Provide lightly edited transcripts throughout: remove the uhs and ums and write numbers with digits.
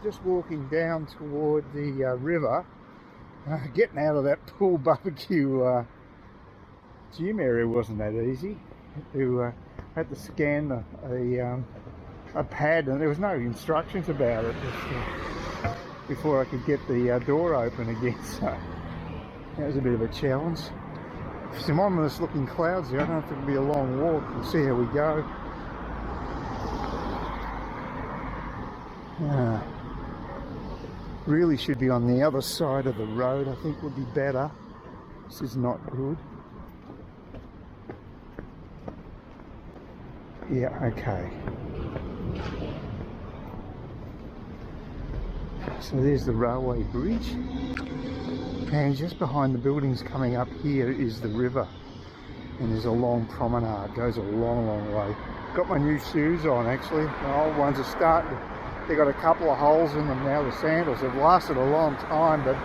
just walking down toward the river. Getting out of that pool barbecue gym area wasn't that easy. You had to scan a pad, and there was no instructions about it before I could get the door open again. So that was a bit of a challenge. Some ominous looking clouds there. I don't know if it'll be a long walk. We'll see how we go. Really should be on the other side of the road, I think would be better. This is not good. Yeah, okay. So there's the railway bridge. And just behind the buildings coming up here is the river. And there's a long promenade, goes a long, long way. Got my new shoes on actually. The old ones are starting to, they've got a couple of holes in them now, the sandals. They've lasted a long time, but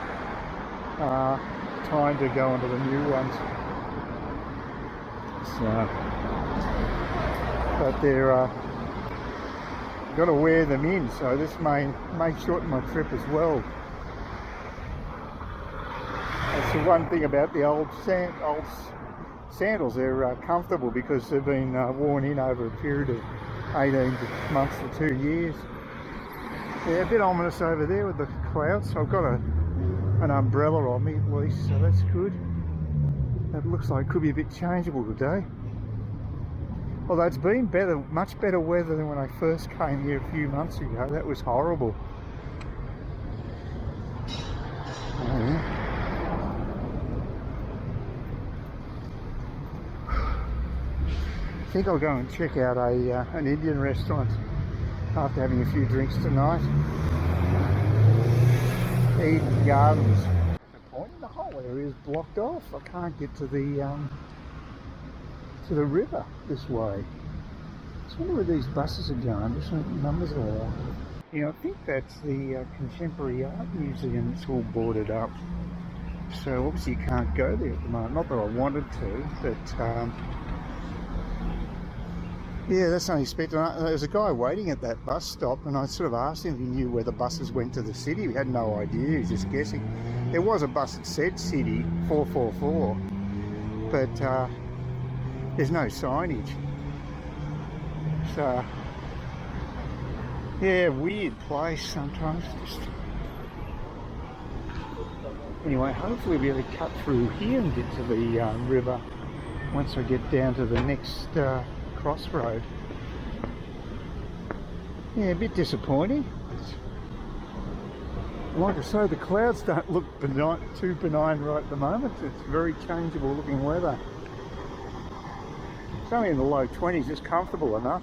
time to go into the new ones. So, but they're got to wear them in, so this may shorten my trip as well. That's the one thing about the old sandals. They're comfortable because they've been worn in over a period of 18 months to 2 years. Yeah, a bit ominous over there with the clouds. So I've got an umbrella on me at least, so that's good. It looks like it could be a bit changeable today. Although it's been better, much better weather than when I first came here a few months ago. That was horrible. Yeah. I think I'll go and check out an Indian restaurant after having a few drinks tonight. Eden Gardens. The point, the whole area is blocked off. I can't get to the river this way. I just wonder where these buses are going. Different numbers all are. Yeah, I think that's the Contemporary Art Museum. It's all boarded up. So obviously you can't go there at the moment. Not that I wanted to, but yeah, that's unexpected. There was a guy waiting at that bus stop, and I sort of asked him if he knew where the buses went to the city. We had no idea, he was just guessing. There was a bus that said City 444, but there's no signage. So, yeah, weird place sometimes. Just anyway, hopefully we'll be able to cut through here and get to the river once I get down to the next crossroad. Yeah, a bit disappointing. Like I say, the clouds don't look too benign right at the moment. It's very changeable looking weather. It's only in the low 20s, it's comfortable enough.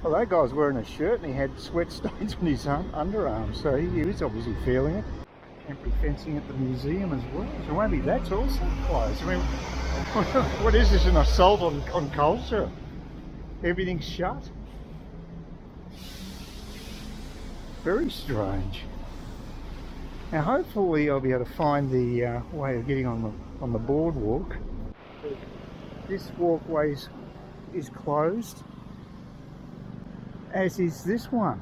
Well, that guy was wearing a shirt and he had sweat stains on his underarms, so he was obviously feeling it. Temporary fencing at the museum as well, so maybe that's also closed. I mean, what is this, an assault on culture? Everything's shut? Very strange. Now hopefully I'll be able to find the way of getting on the boardwalk. This walkway is closed, as is this one.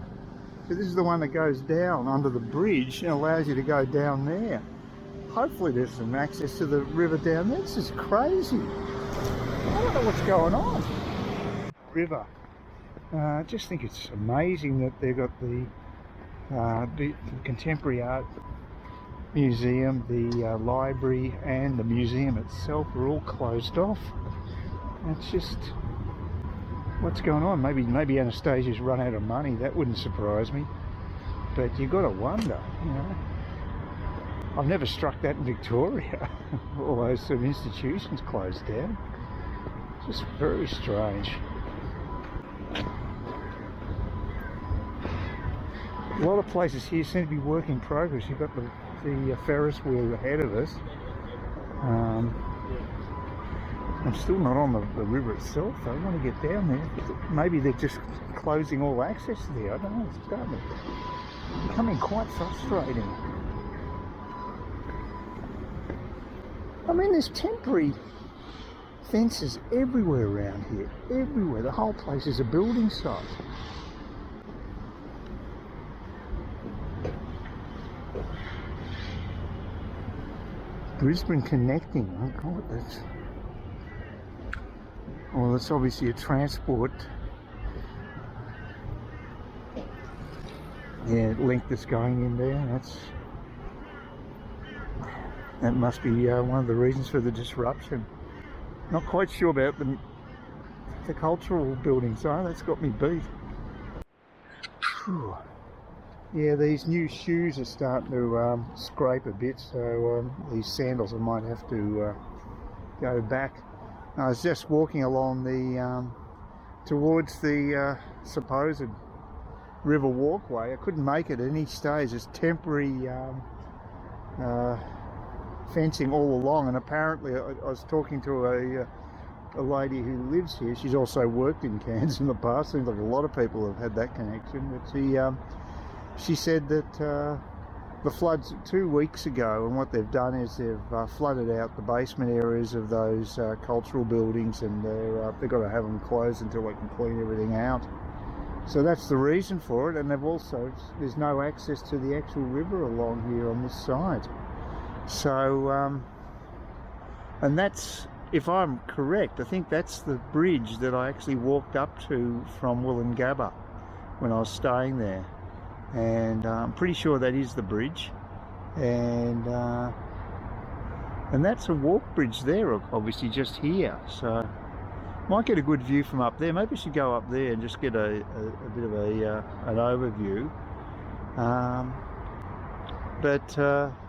So this is the one that goes down under the bridge and allows you to go down there. Hopefully there's some access to the river down there. This is crazy. I don't know what's going on. River. I just think it's amazing that they've got the Contemporary Art Museum, the library and the museum itself are all closed off. It's just, what's going on? Maybe Anastasia's run out of money. That wouldn't surprise me. But you've got to wonder, you know. I've never struck that in Victoria. All those sort of institutions closed down. It's just very strange. A lot of places here seem to be work in progress. You've got the Ferris wheel ahead of us. I'm still not on the river itself. I want to get down there. Maybe they're just closing all access there. I don't know. It's starting to becoming quite frustrating. I mean, there's temporary fences everywhere around here. Everywhere. The whole place is a building site. Brisbane connecting. Oh God, that's. Well, that's obviously a transport. Yeah, link that's going in there. That must be one of the reasons for the disruption. Not quite sure about the cultural buildings though. That's got me beat. Whew. Yeah, these new shoes are starting to scrape a bit, so these sandals I might have to go back. I was just walking along the towards the supposed river walkway. I couldn't make it at any stage. There's temporary fencing all along, and apparently I was talking to a lady who lives here. She's also worked in Cairns in the past. Seems like a lot of people have had that connection, but she said that the floods 2 weeks ago, and what they've done is they've flooded out the basement areas of those cultural buildings, and they've got to have them closed until they can clean everything out. So that's the reason for it, and there's no access to the actual river along here on this side. So, and that's, if I'm correct, I think that's the bridge that I actually walked up to from Wollongabba when I was staying there. And I'm pretty sure that is the bridge, and that's a walk bridge there, obviously just here. So might get a good view from up there. Maybe I should go up there and just get a bit of an overview. But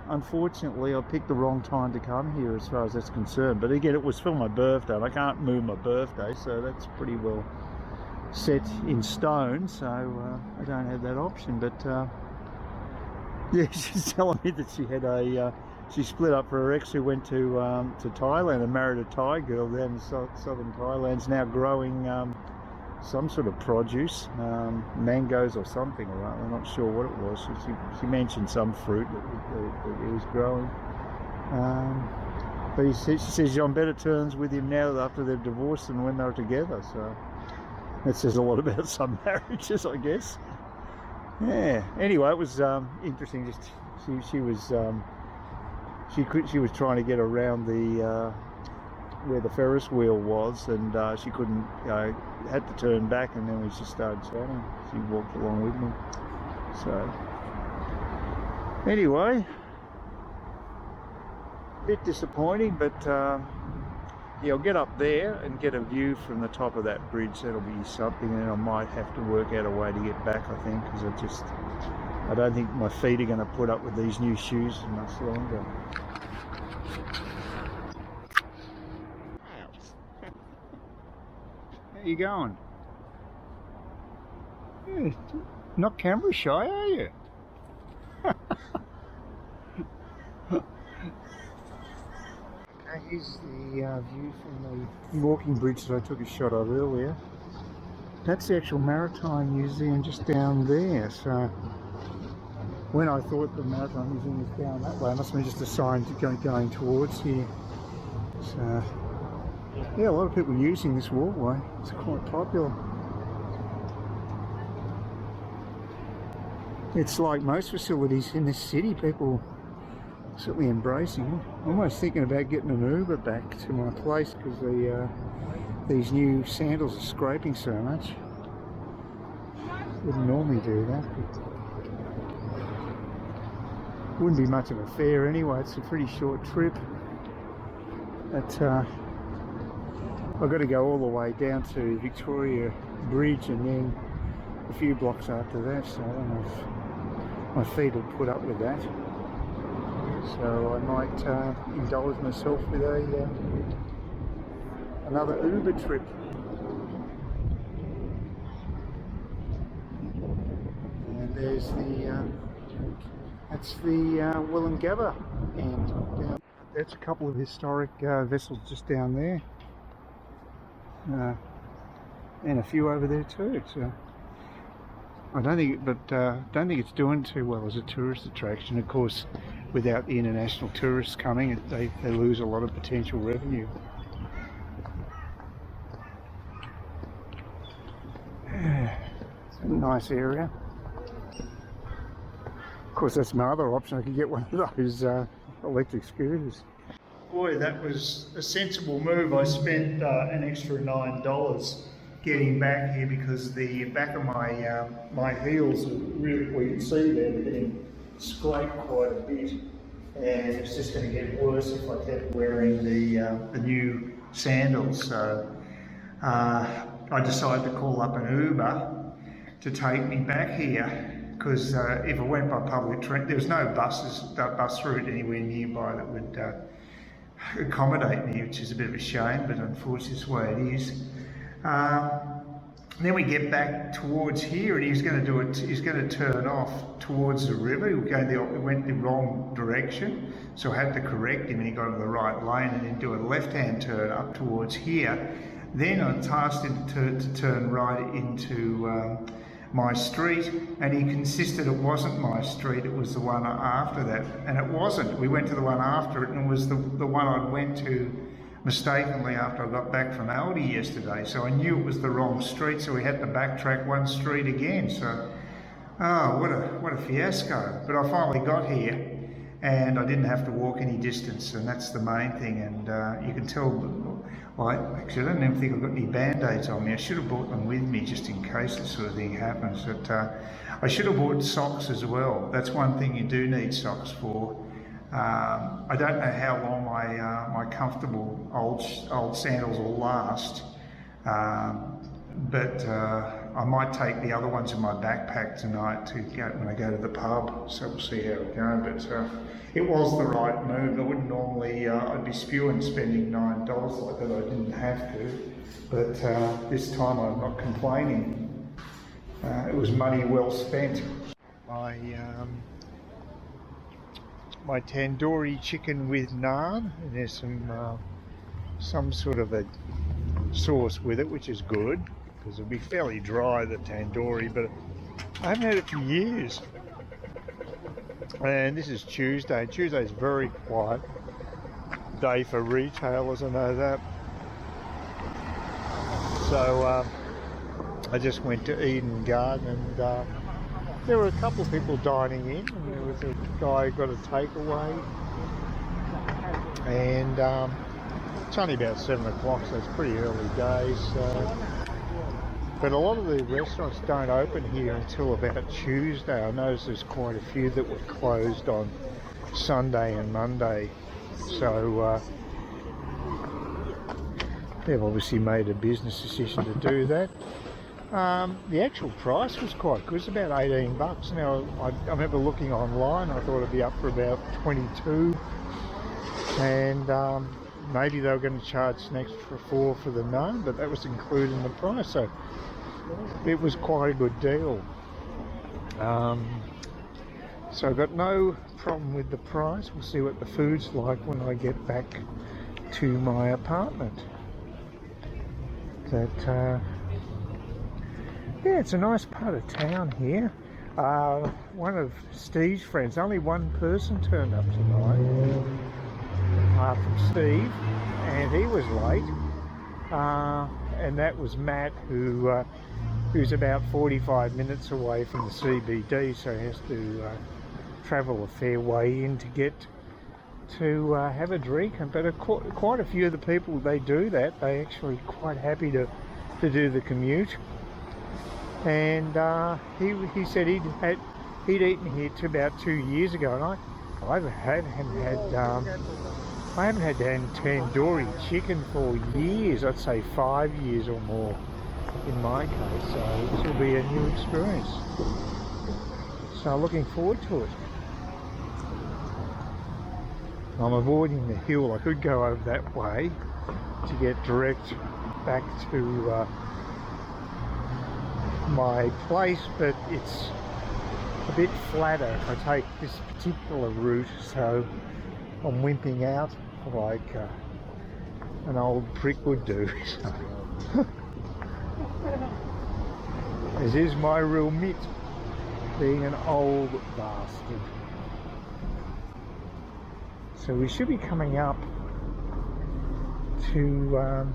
unfortunately I picked the wrong time to come here as far as that's concerned. But again, it was for my birthday, and I can't move my birthday, so that's pretty well set in stone, so I don't have that option. But yeah, she's telling me that she had she split up for her ex who went to Thailand and married a Thai girl down in southern Thailand's now growing some sort of produce, mangoes or something, or I'm not sure what it was. She mentioned some fruit that he was growing. But she says she's on better terms with him now after they've divorced than when they were together. So that says a lot about some marriages, I guess. Yeah. Anyway, it was interesting. Just she was trying to get around the where the Ferris wheel was, and she couldn't. Had to turn back, and then we just started chatting. She walked along with me. So anyway, a bit disappointing, but. Yeah, I'll get up there and get a view from the top of that bridge. That'll be something, and I might have to work out a way to get back, I think, because I don't think my feet are going to put up with these new shoes much longer. How you going? Yeah, not camera shy, are you? Here's the view from the walking bridge that I took a shot of earlier. That's the actual Maritime Museum just down there. So when I thought the Maritime Museum was down that way, it must have been just a sign to going towards here. So yeah, a lot of people using this walkway. It's quite popular. It's like most facilities in this city, people certainly embracing it. I'm almost thinking about getting an Uber back to my place because these new sandals are scraping so much. Wouldn't normally do that. Wouldn't be much of a fare anyway. It's a pretty short trip. But I've got to go all the way down to Victoria Bridge and then a few blocks after that. So I don't know if my feet will put up with that. So I might indulge myself with another Uber trip. And there's that's the Wollongabba, and that's a couple of historic vessels just down there, and a few over there too. So I don't think it's doing too well as a tourist attraction. Of course, without the international tourists coming, they lose a lot of potential revenue. It's a nice area. Of course, that's my other option. I could get one of those electric scooters. boy, that was a sensible move. I spent an extra $9 getting back here because the back of my my heels, are really, we can see there, they're getting scraped quite a bit, and it's just going to get worse if I kept wearing the new sandals. So I decided to call up an Uber to take me back here, because if I went by public transport, there was no bus route anywhere nearby that would accommodate me, which is a bit of a shame, but unfortunately it's the way it is. Then we get back towards here, and he's going to turn off towards the river. We went the wrong direction, so I had to correct him, and he got into the right lane, and then do a left-hand turn up towards here. Then I tasked him to turn right into my street, and he insisted it wasn't my street, it was the one after that, and it wasn't. We went to the one after it, and it was the one I went to mistakenly after I got back from Aldi yesterday, so I knew it was the wrong street, so we had to backtrack one street again. So, oh, what a fiasco. But I finally got here, and I didn't have to walk any distance, and that's the main thing. And you can tell, well, actually I don't even think I've got any band-aids on me. I should have brought them with me just in case this sort of thing happens. But I should have bought socks as well. That's one thing you do need socks for. I don't know how long my comfortable old sandals will last, but I might take the other ones in my backpack tonight to go when I go to the pub. So we'll see how it goes. But it was the right move. I wouldn't normally. I'd be spewing spending $9 like that. I didn't have to, but this time I'm not complaining. It was money well spent. My tandoori chicken with naan, and there's some sort of a sauce with it, which is good because it'll be fairly dry, the tandoori, but I haven't had it for years. And this is Tuesday. Tuesday's very quiet day for retailers, I know that. So I just went to Eden Garden, and there were a couple of people dining in, and there was a guy who got a takeaway, and it's only about 7 o'clock, so it's pretty early days. But a lot of the restaurants don't open here until about Tuesday. I noticed there's quite a few that were closed on Sunday and Monday, so they've obviously made a business decision to do that. The actual price was quite good. It's about 18 bucks. Now, I remember looking online, I thought it'd be up for about 22, and maybe they were going to charge an extra $4 for the naan, but that was included in the price, so it was quite a good deal. So I've got no problem with the price. We'll see what the food's like when I get back to my apartment. Yeah, it's a nice part of town here. One of Steve's friends, only one person turned up tonight, apart from Steve, and he was late. And that was Matt, who's about 45 minutes away from the CBD, so he has to travel a fair way in to get to have a drink. But quite a few of the people, they do that. They're actually quite happy to do the commute. And he said he'd eaten here about 2 years ago, and I haven't had tandoori chicken for years. I'd say 5 years or more in my case. So this will be a new experience. So looking forward to it. I'm avoiding the hill. I could go over that way to get direct back to my place, but it's a bit flatter if I take this particular route, so I'm wimping out like an old prick would do. This is my real mitt, being an old bastard. So we should be coming up to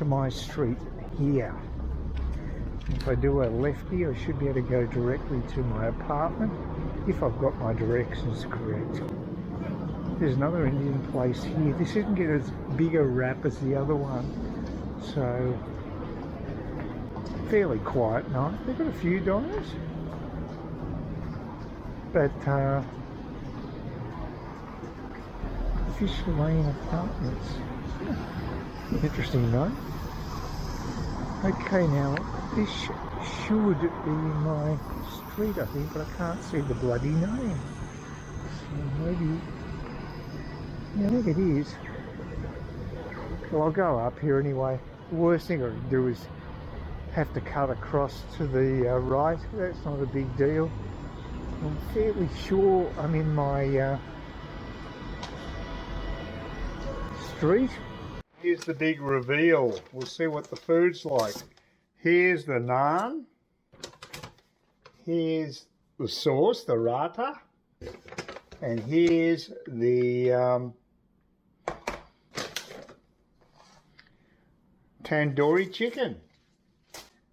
my street here. If I do a lefty, I should be able to go directly to my apartment if I've got my directions correct. There's another Indian place here. This didn't get as big a rap as the other one, so fairly quiet night. They've got a few diners, but Fish Lane Apartments. Interesting name. Okay, now this should be my street, I think, but I can't see the bloody name. So maybe, yeah, I think it is. Well, I'll go up here anyway. The worst thing I can do is have to cut across to the right. That's not a big deal. I'm fairly sure I'm in my street. Here's the big reveal. We'll see what the food's like. Here's the naan. Here's the sauce, the rata. And here's the tandoori chicken.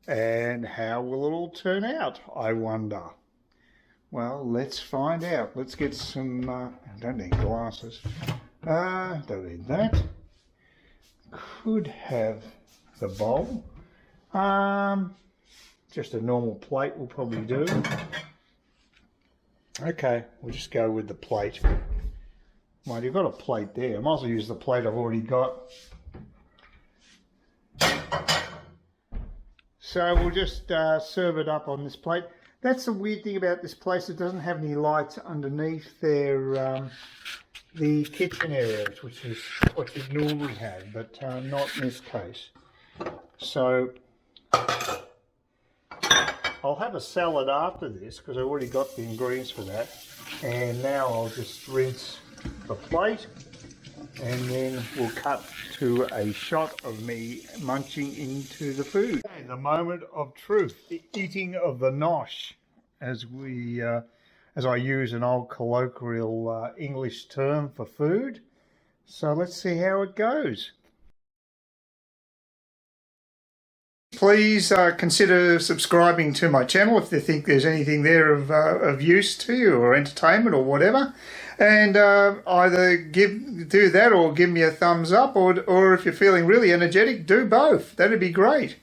And how will it all turn out, I wonder? Well, let's find out. Let's get some, I don't need glasses. Don't need that. Could have the bowl. Just a normal plate will probably do. Okay, we'll just go with the plate. Well, you've got a plate there. I might as well use the plate I've already got. So we'll just serve it up on this plate. That's the weird thing about this place. It doesn't have any lights underneath their the kitchen areas, which is what you normally have, but not in this case. So I'll have a salad after this because I've already got the ingredients for that. And now I'll just rinse the plate, and then we'll cut to a shot of me munching into the food. Okay, the moment of truth, the eating of the nosh, as I use an old colloquial English term for food. So let's see how it goes. Please consider subscribing to my channel if you think there's anything there of use to you or entertainment or whatever. And either do that or give me a thumbs up, or if you're feeling really energetic, do both. That'd be great.